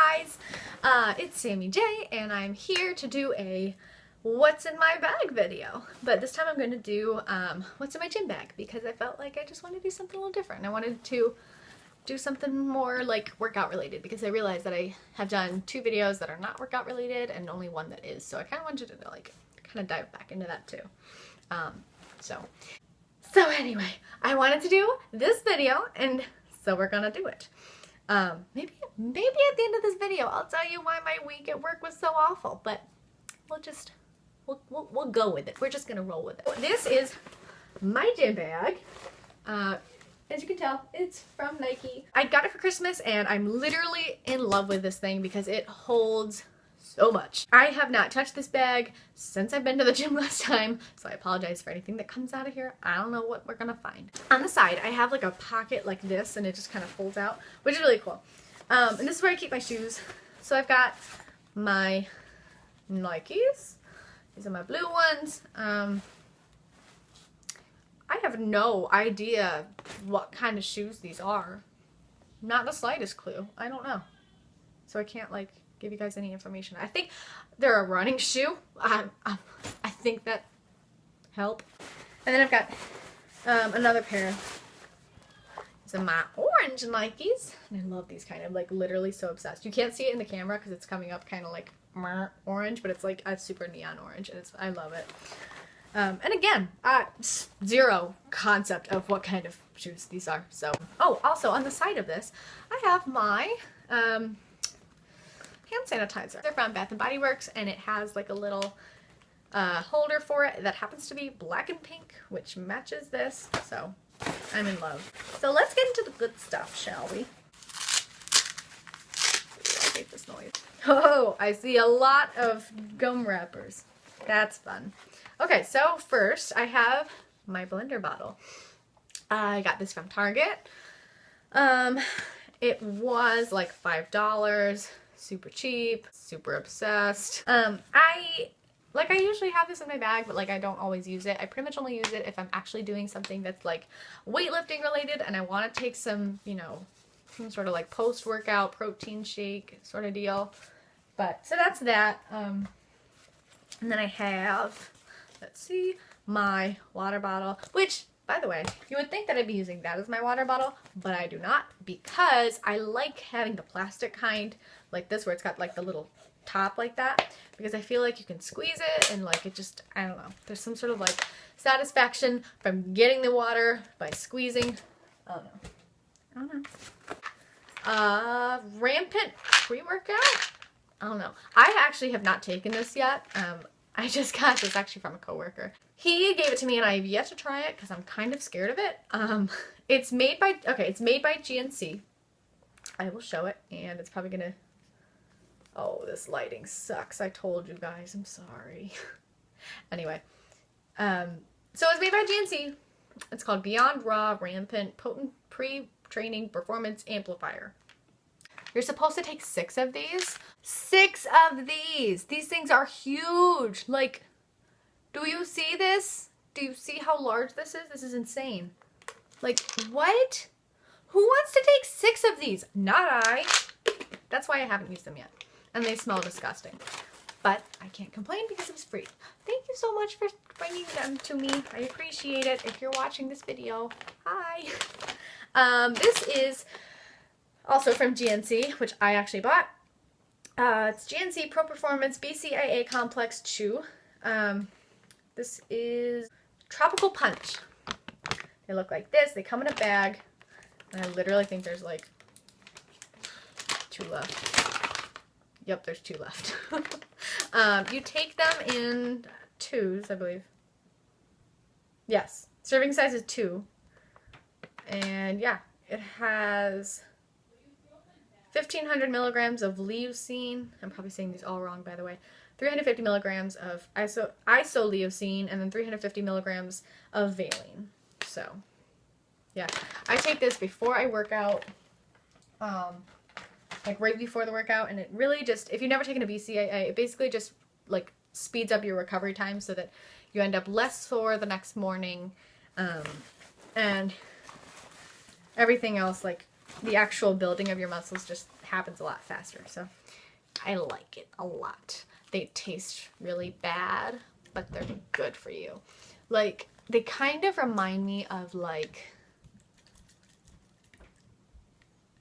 guys, it's Sammy J, and I'm here to do a what's in my bag video. But this time I'm going to do what's in my gym bag, because I felt like I just wanted to do something a little different. I wanted to do something more like workout related, because I realized that I have done 2 videos that are not workout related and only one that is. So I kind of wanted to like kind of dive back into that too. So anyway, I wanted to do this video, and so we're gonna do it. Maybe at the end of this video I'll tell you why my week at work was so awful, but we'll go with it. We're just gonna roll with it. This is my gym bag. As you can tell, it's from Nike. I got it for Christmas, and I'm literally in love with this thing because it holds so much. I have not touched this bag since I've been to the gym last time, so I apologize for anything that comes out of here. I don't know what we're gonna find. On the side, I have like a pocket like this, and it just kind of folds out, which is really cool. And this is where I keep my shoes. So I've got my Nikes. These are my blue ones. I have no idea what kind of shoes these are. Not the slightest clue. I don't know. So I can't like give you guys any information. I think they're a running shoe. I think that help. And then I've got another pair. These are my orange Nikes. And I love these, kind of like literally so obsessed. You can't see it in the camera because it's coming up kind of like orange, but it's like a super neon orange, and I love it. And again, zero concept of what kind of shoes these are. So, oh, also on the side of this, I have my hand sanitizer. They're from Bath & Body Works, and it has like a little holder for it that happens to be black and pink, which matches this, so I'm in love. So let's get into the good stuff, shall we? Ooh, I hate this noise. Oh, I see a lot of gum wrappers. That's fun. Okay, so first I have my blender bottle. I got this from Target. It was like $5. Super cheap, super obsessed. I usually have this in my bag, but like I don't always use it. I pretty much only use it if I'm actually doing something that's like weightlifting related and I want to take some, you know, some sort of like post-workout protein shake sort of deal. But so that's that. And then I have, let's see, my water bottle, which, by the way, you would think that I'd be using that as my water bottle, but I do not, because I like having the plastic kind like this, where it's got like the little top like that, because I feel like you can squeeze it and like it just, I don't know, there's some sort of like satisfaction from getting the water by squeezing. I don't know. Rampant pre-workout? I don't know. I actually have not taken this yet. I just got this actually from a coworker. He gave it to me, and I've yet to try it because I'm kind of scared of it. It's made by GNC. I will show it, and it's probably gonna, oh, this lighting sucks. I told you guys, I'm sorry. Anyway, so it's made by GNC. It's called Beyond Raw Rampant Potent Pre-Training Performance Amplifier. You're supposed to take 6 of these. 6 of these! These things are huge! Like, do you see this? Do you see how large this is? This is insane. Like, what? Who wants to take 6 of these? Not I. That's why I haven't used them yet. And they smell disgusting. But I can't complain because it was free. Thank you so much for bringing them to me. I appreciate it. If you're watching this video, hi. This is also from GNC, which I actually bought. It's GNC Pro Performance BCAA Complex Chew. This is Tropical Punch. They look like this. They come in a bag. And I literally think there's like 2 left. Yep, there's 2 left. You take them in 2s, I believe. Yes, serving size is 2. And yeah, it has 1,500 milligrams of leucine. I'm probably saying these all wrong, by the way. 350 milligrams of isoleucine, and then 350 milligrams of valine. So, yeah. I take this before I work out, like right before the workout, and it really just, if you've never taken a BCAA, it basically just like speeds up your recovery time so that you end up less sore the next morning, and everything else, like the actual building of your muscles, just happens a lot faster. So I like it a lot. They taste really bad, but they're good for you. Like, they kind of remind me of like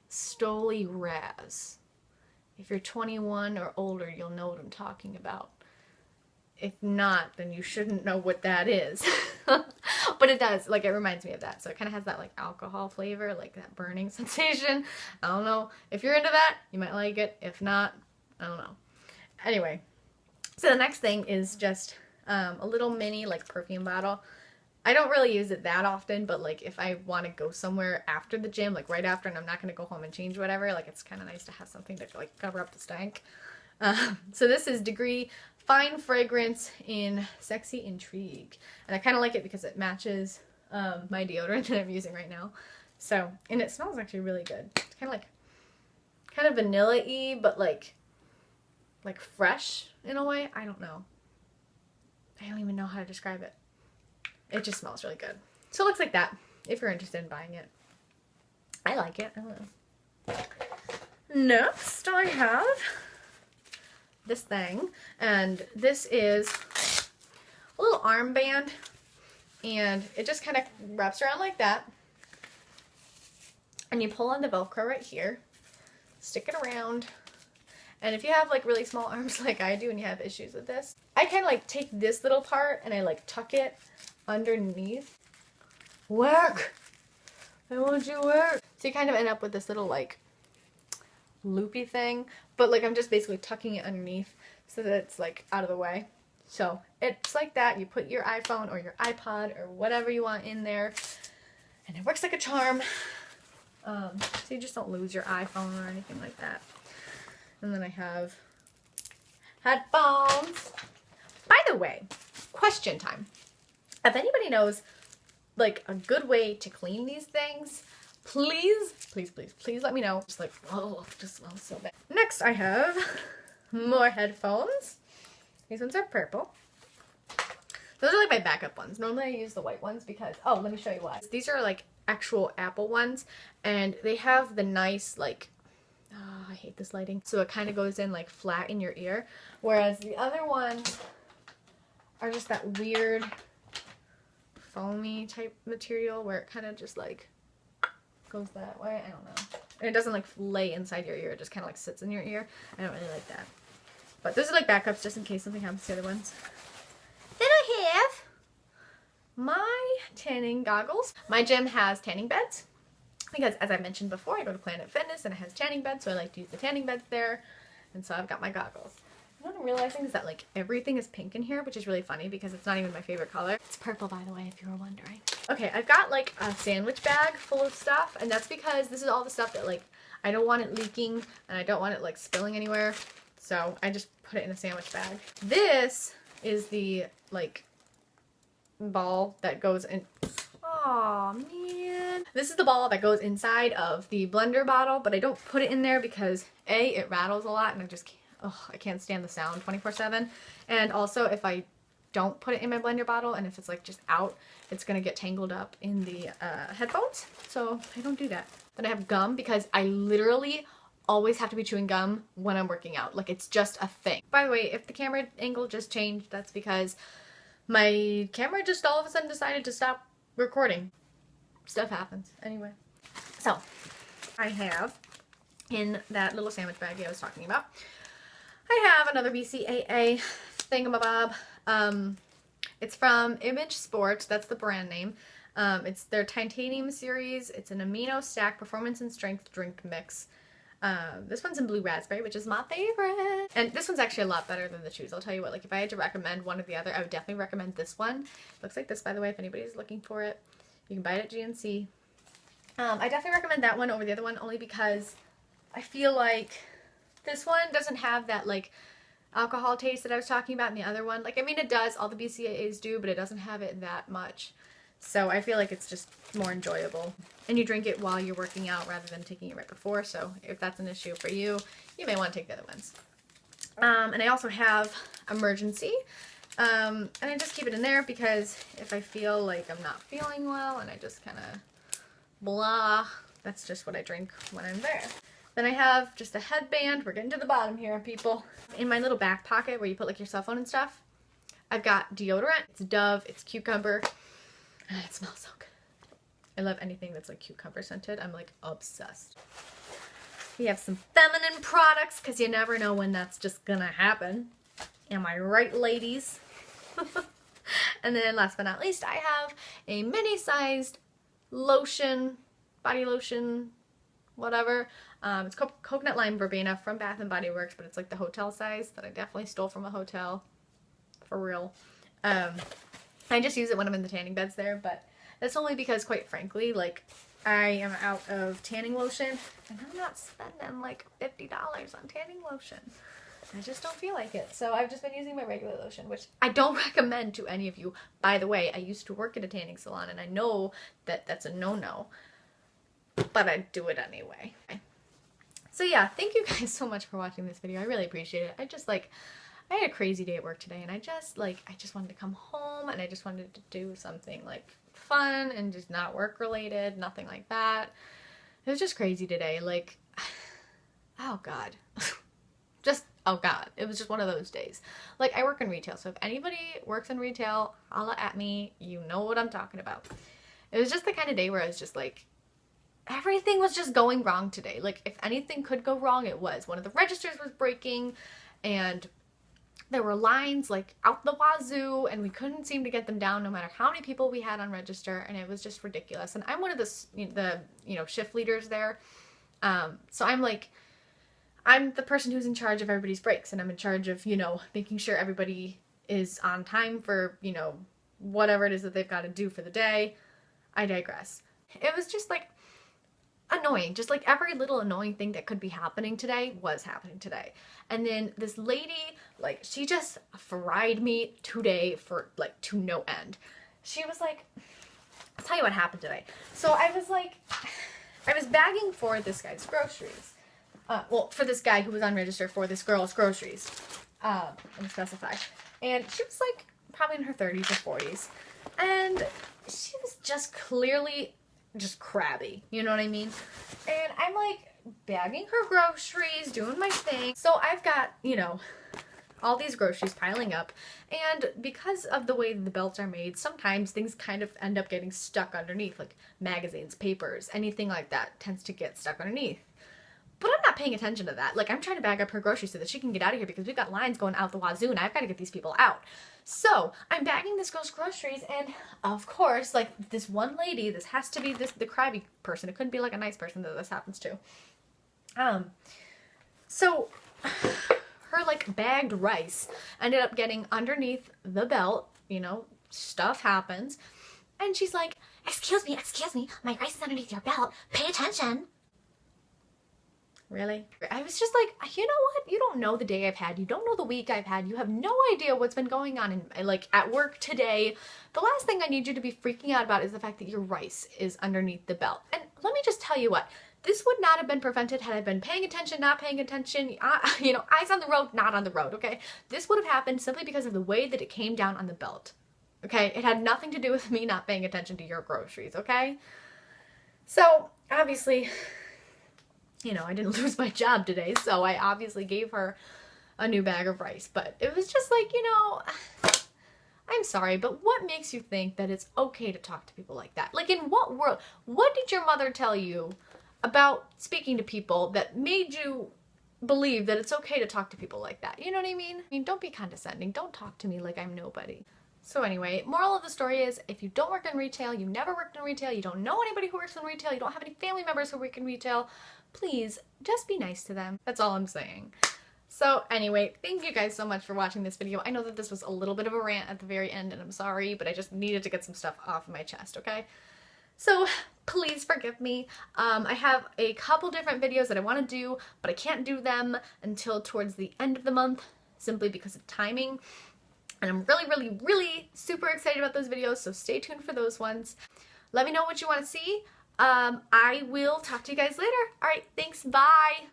Stoli Raz. If you're 21 or older, you'll know what I'm talking about. If not, then you shouldn't know what that is. But it does, like, it reminds me of that. So it kind of has that like alcohol flavor, like that burning sensation. I don't know. If you're into that, you might like it. If not, I don't know. Anyway, so the next thing is just a little mini like perfume bottle. I don't really use it that often, but like if I want to go somewhere after the gym, like right after, and I'm not going to go home and change whatever, like it's kind of nice to have something to like cover up the stank. So this is Degree Fine Fragrance in Sexy Intrigue. And I kind of like it because it matches my deodorant that I'm using right now. So, and it smells actually really good. It's kind of vanilla-y, but like fresh in a way. I don't know. I don't even know how to describe it. It just smells really good. So it looks like that, if you're interested in buying it. I like it. I don't know. Next, I have this thing, and this is a little armband, and it just kind of wraps around like that, and you pull on the Velcro right here, stick it around, and if you have like really small arms like I do and you have issues with this, I kind of like take this little part and I like tuck it underneath. Work! I want you to work! So you kind of end up with this little like loopy thing, but like I'm just basically tucking it underneath so that it's like out of the way. So it's like that. You put your iPhone or your iPod or whatever you want in there, and it works like a charm. So you just don't lose your iPhone or anything like that. And then I have headphones. By the way, question time. If anybody knows like a good way to clean these things, please let me know. Just like, oh, it just smells so bad. Next I have more headphones. These ones are purple. Those are like my backup ones. Normally I use the white ones because, oh, let me show you why. These are like actual Apple ones, and they have the nice like, oh, I hate this lighting. So it kind of goes in like flat in your ear. Whereas the other ones are just that weird foamy type material where it kind of just like goes that way. I don't know. And it doesn't like lay inside your ear. It just kind of like sits in your ear. I don't really like that. But those are like backups just in case something happens to the other ones. Then I have my tanning goggles. My gym has tanning beds because, as I mentioned before, I go to Planet Fitness and it has tanning beds, so I like to use the tanning beds there. And so I've got my goggles. What I'm realizing is that like everything is pink in here, which is really funny because it's not even my favorite color. It's purple, by the way, if you were wondering. Okay, I've got like a sandwich bag full of stuff, and that's because this is all the stuff that like I don't want it leaking and I don't want it like spilling anywhere. So I just put it in a sandwich bag. This is the like ball that goes in. Oh man. This is the ball that goes inside of the blender bottle, but I don't put it in there because A, it rattles a lot and I just can't. Oh, I can't stand the sound 24/7. And also if I don't put it in my blender bottle and if it's like just out, it's gonna get tangled up in the headphones. So I don't do that. Then I have gum because I literally always have to be chewing gum when I'm working out. Like it's just a thing. By the way, if the camera angle just changed, that's because my camera just all of a sudden decided to stop recording. Stuff happens. Anyway. So I have in that little sandwich baggie I was talking about, I have another BCAA thingamabob. It's from Image Sports. That's the brand name. It's their Titanium series. It's an amino stack performance and strength drink mix. This one's in blue raspberry, which is my favorite. And this one's actually a lot better than the chews. I'll tell you what, like if I had to recommend one or the other, I would definitely recommend this one. Looks like this, by the way, if anybody's looking for it. You can buy it at GNC. I definitely recommend that one over the other one only because I feel like this one doesn't have that like alcohol taste that I was talking about in the other one. Like, I mean, it does, all the BCAAs do, but it doesn't have it that much. So I feel like it's just more enjoyable. And you drink it while you're working out rather than taking it right before. So if that's an issue for you, you may want to take the other ones. And I also have Emergency. And I just keep it in there because if I feel like I'm not feeling well and I just kind of blah, that's just what I drink when I'm there. Then I have just a headband. We're getting to the bottom here, people. In my little back pocket where you put like your cell phone and stuff, I've got deodorant. It's Dove, it's cucumber, and it smells so good. I love anything that's like cucumber scented. I'm like obsessed. We have some feminine products because you never know when that's just gonna happen. Am I right, ladies? And then last but not least, I have a mini-sized lotion, body lotion, whatever. It's coconut lime verbena from Bath and Body Works, but it's like the hotel size that I definitely stole from a hotel, for real. I just use it when I'm in the tanning beds there, but that's only because, quite frankly, like, I am out of tanning lotion, and I'm not spending like $50 on tanning lotion. I just don't feel like it. So I've just been using my regular lotion, which I don't recommend to any of you. By the way, I used to work at a tanning salon, and I know that that's a no-no, but I do it anyway. So yeah, thank you guys so much for watching this video. I really appreciate it. I had a crazy day at work today, and I just wanted to come home, and I just wanted to do something like fun and just not work related, nothing like that. It was just crazy today. Like, oh God. Oh God, it was just one of those days. Like, I work in retail, so if anybody works in retail, holla at me. You know what I'm talking about. It was just the kind of day where I was just like, everything was just going wrong today. Like, if anything could go wrong, it was. One of the registers was breaking, and there were lines like out the wazoo, and we couldn't seem to get them down no matter how many people we had on register, and it was just ridiculous. And I'm one of the shift leaders there, so I'm the person who's in charge of everybody's breaks, and I'm in charge of making sure everybody is on time for whatever it is that they've got to do for the day. I digress. It was just like annoying. Just like every little annoying thing that could be happening today was happening today. And then this lady, like, she just fried me today for like to no end. She was like, I'll tell you what happened today. So I was bagging for this guy's groceries. Well, for this guy who was on register for this girl's groceries. Let me specify. And she was like probably in her 30s or 40s. And she was just clearly just crabby, you know what I mean? And I'm like bagging her groceries, doing my thing. So I've got, all these groceries piling up, and because of the way the belts are made, sometimes things kind of end up getting stuck underneath, like magazines, papers, anything like that tends to get stuck underneath. But I'm not paying attention to that. Like, I'm trying to bag up her groceries so that she can get out of here because we've got lines going out the wazoo and I've got to get these people out. So I'm bagging this girl's groceries, and of course, like, this one lady, this has to be the crabby person. It couldn't be like a nice person that this happens to. So her like bagged rice ended up getting underneath the belt, stuff happens. And she's like, excuse me, my rice is underneath your belt. Pay attention. Really? I was just like, you know what? You don't know the day I've had. You don't know the week I've had. You have no idea what's been going on at work today. The last thing I need you to be freaking out about is the fact that your rice is underneath the belt. And let me just tell you what, this would not have been prevented had I been paying attention, not paying attention, eyes on the road, not on the road, okay? This would have happened simply because of the way that it came down on the belt, okay? It had nothing to do with me not paying attention to your groceries, okay? So, obviously, I didn't lose my job today, so I obviously gave her a new bag of rice. But it was just like, I'm sorry, but what makes you think that it's okay to talk to people like that? Like, in what world? What did your mother tell you about speaking to people that made you believe that it's okay to talk to people like that? You know what I mean? I mean, don't be condescending. Don't talk to me like I'm nobody. So anyway, moral of the story is, if you don't work in retail, you never worked in retail, you don't know anybody who works in retail, you don't have any family members who work in retail, please just be nice to them. That's all I'm saying. So anyway, thank you guys so much for watching this video. I know that this was a little bit of a rant at the very end, and I'm sorry, but I just needed to get some stuff off my chest, okay? So please forgive me. I have a couple different videos that I want to do, but I can't do them until towards the end of the month, simply because of timing. And I'm really super excited about those videos, so stay tuned for those ones. Let me know what you want to see. I will talk to you guys later. Alright, thanks, bye!